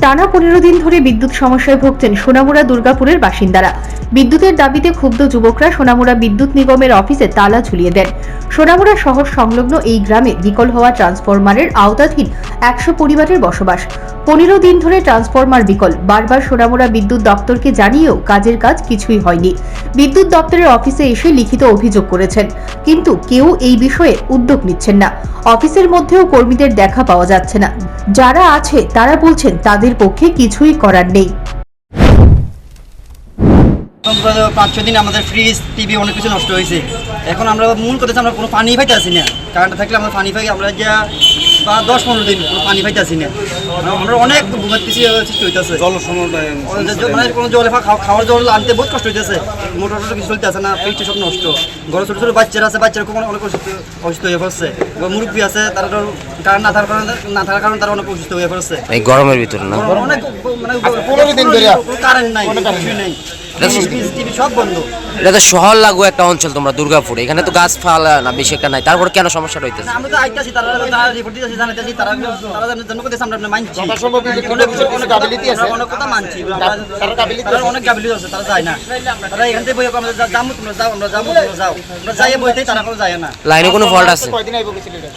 টানা 15 দিন ধরে বিদ্যুৎ সমস্যায় ভুগছেন সোনামুড়া দুর্গাপুরের বাসিন্দারা। বিদ্যুতের দাবিতে ক্ষুব্ধ যুবকরা সোনামুড়া বিদ্যুৎ নিগমের অফিসে তালা ঝুলিয়ে দেন। সোনামুড়া শহর সংলগ্ন এই গ্রামে বিকল হওয়া ট্রান্সফরমারের আওতাধীন 100 পরিবারের বসবাস। 15 দিন ধরে ট্রান্সফরমার বিকল। বারবার সোনামুড়া বিদ্যুৎ দপ্তরকে জানিয়েও কাজের কাজ কিছুই হয়নি। বিদ্যুৎ দপ্তরের অফিসে এসে লিখিত অভিযোগ করেছেন, কিন্তু কেউ এই বিষয়ে উদ্যোগ নিচ্ছেন না। অফিসের মধ্যেও কর্মীদের দেখা পাওয়া যাচ্ছে না। যারা আছে তারা বলছেন তাদের পক্ষে কিছুই করার নেই। 5-6 দিন আমাদের ফ্রিজ টিভি অনেক কিছু নষ্ট হয়েছে। এখন আমরা মূল করতেছি আমরা কোনো পানি পাইতে আসি না। কারেন্ট থাকলে আমরা পানি পাই, আমরা যা 10-15 দিন কোনো পানি পাইতে আসি না। আমরা অনেক সৃষ্টি হইতেছে, মানে কোনো জল খাওয়ার জল আনতে বহুত কষ্ট হইতেছে। মোটর কিছু চলতে আসে না, ফ্রিজটা সব নষ্ট। ঘরে ছোটো ছোটো বাচ্চারা আছে, বাচ্চারা অনেক অসুস্থ হয়ে পড়ছে। মুরব্বী আছে, তারা কারেন্ট না থাকার কারণে তারা অনেক অসুস্থ হয়ে পড়ছে। এই গরমের ভিতরে না অনেক মানে 15 দিন ধরে কারেন্ট নাই, কিছুই নাই, সব বন্ধ। এটা তো শহর লাগু একটা অঞ্চল, তোমরা দুর্গাপুর, এখানে তো গাছপালা না বেশি একটা নাই, তারপরে কেন সমস্যাটা হইতেছে? আমরা তো আইতাছি, তারা রিপোর্ট দিতেছি, জানাইতেছি, তারা জন্য করতেছে, আমরা মানছি, অনেক কথা মানছি, তারা অনেক গাবিলিত আছে, তারা যায় না। তারা এখান থেকে বই আমরা যাবো, তোমরা যাও, আমরা যাবো, তোমরা যাও, আমরা যাই বইতেই তারা কোনো যায় না। লাইনে কোনো ফল্ট আছে?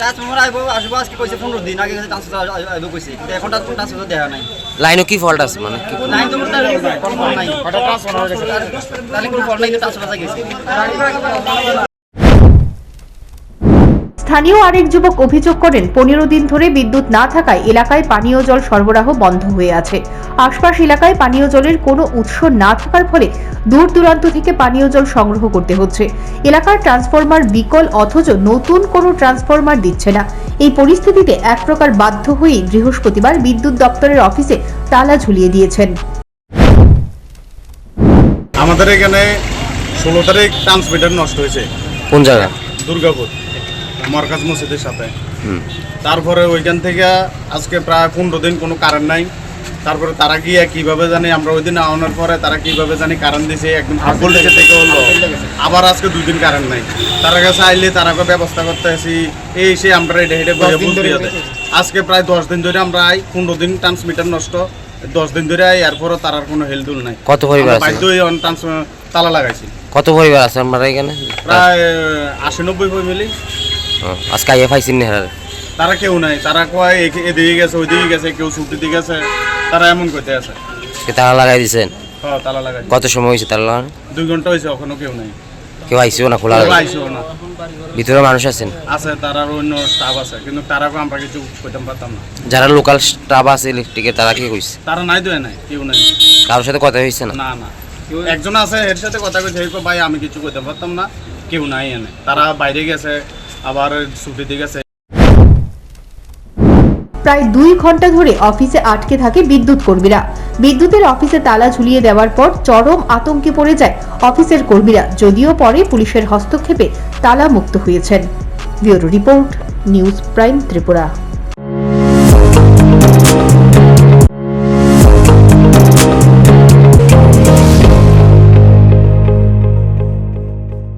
ট্রান্সফরমার আসবো আজকে কইছে 15 দিন আগে ট্রান্সফরমার আইবো কইছে, এখন ট্রান্সফরমার দেয়া নাই। লাইনে কি ফল্ট আছে? মানে লাইন তো নাই, হঠাৎ ট্রান্সফরমার হয়ে গেছে, তাহলে কোনো ফল্ট নাই, ট্রান্সফরমার গেছে। স্থানীয় আরেক যুবক অভিযোগ করেন, 15 দিন ধরে বিদ্যুৎ না থাকায় এলাকায় পানীয় জল সরবরাহ বন্ধ হয়ে আছে। আশপাশ এলাকায় পানীয় জলের কোনো উৎস না থাকার ফলে দূর দূরান্ত থেকে পানীয় জল সংগ্রহ করতে হচ্ছে। এলাকার ট্রান্সফরমার বিকল, অথচ নতুন কোনো ট্রান্সফরমার দিচ্ছে না। এই পরিস্থিতিতে এক প্রকার বাধ্য হয়ে বৃহস্পতিবার বিদ্যুৎ দপ্তরের অফিসে তালা ঝুলিয়ে দিয়েছেন। আমাদের এখানে 16 তারিখ ট্রান্সমিটার নষ্ট হয়েছে। কোন জায়গা? দুর্গাপুর মরকাজ মসজিদের সাথে। তারপরে ওইখান থেকে আজকে প্রায় 15 দিন কোনো কারেন্ট নাই। তারপরে তারা গিয়ে কিভাবে জানি, আমরা ওই দিন আনার পরে তারা কিভাবে জানি কারেন্ট দিছে, একদম হাফল ডেকে থেকে হলো। আবার আজকে 2 দিন কারেন্ট নাই। তারা কাছে আইলে তারাকে ব্যবস্থা করতে আসি, এই সে আমরা এটা হেঁটে আজকে প্রায় 10 দিন ধরে আমরা আই। 15 দিন ট্রান্সমিটার নষ্ট, 10 দিন ধরে আই। এরপরে তার আর কোনো হেলদুল নাই। কত পরিবার আছে? তালা লাগাইছি। কত পরিবার আছে আমরা এখানে? প্রায় 80-90 ফ্যামিলি। আজকে আইএফ আইসিন নেহার তারা কেউ নাই, তারা কয় এদিকে গেছে, ওইদিকে গেছে, কেউ ছুটি দিয়ে গেছে, তারা এমন করতে আছে। তালা লাগাই দিয়েছেন? হ্যাঁ, তালা লাগাই। কত সময় হয়েছে তালা লাগানো? 2 ঘন্টা হয়েছে, এখনো কেউ নাই। কেউ আইসিও না? খোলা আইসিও না। ভিতরে মানুষ আছেন? আছে, তারা অন্য স্টাফ আছে, কিন্তু তারাকে আমরা কিছু কইতে পারতাম না। যারা লোকাল স্টাফ আছে ইলেকট্রিকের, তারা কি কইছে? তারা নাই দেয় নাই, কেউ নাই। কারোর সাথে কথা হয়েছে না? না না, একজন আছে, এর সাথে কথা কইছে, ভাই আমি কিছু কইতে পারতাম না, কেউ নাই এনে। তারা বাইরে গেছে, আবার ছুটি দিয়ে গেছে। প্রায় 2 ঘন্টা ধরে অফিসে আটকে থাকে বিদ্যুৎ কর্মীরা। বিদ্যুতের অফিসে তালা ঝুলিয়ে দেওয়ার পর চরম আতঙ্কে পড়ে যায় অফিসের কর্মীরা, যদিও পরে পুলিশের হস্তক্ষেপে তালা মুক্ত হয়েছেন। Bureau report, news prime Tripura.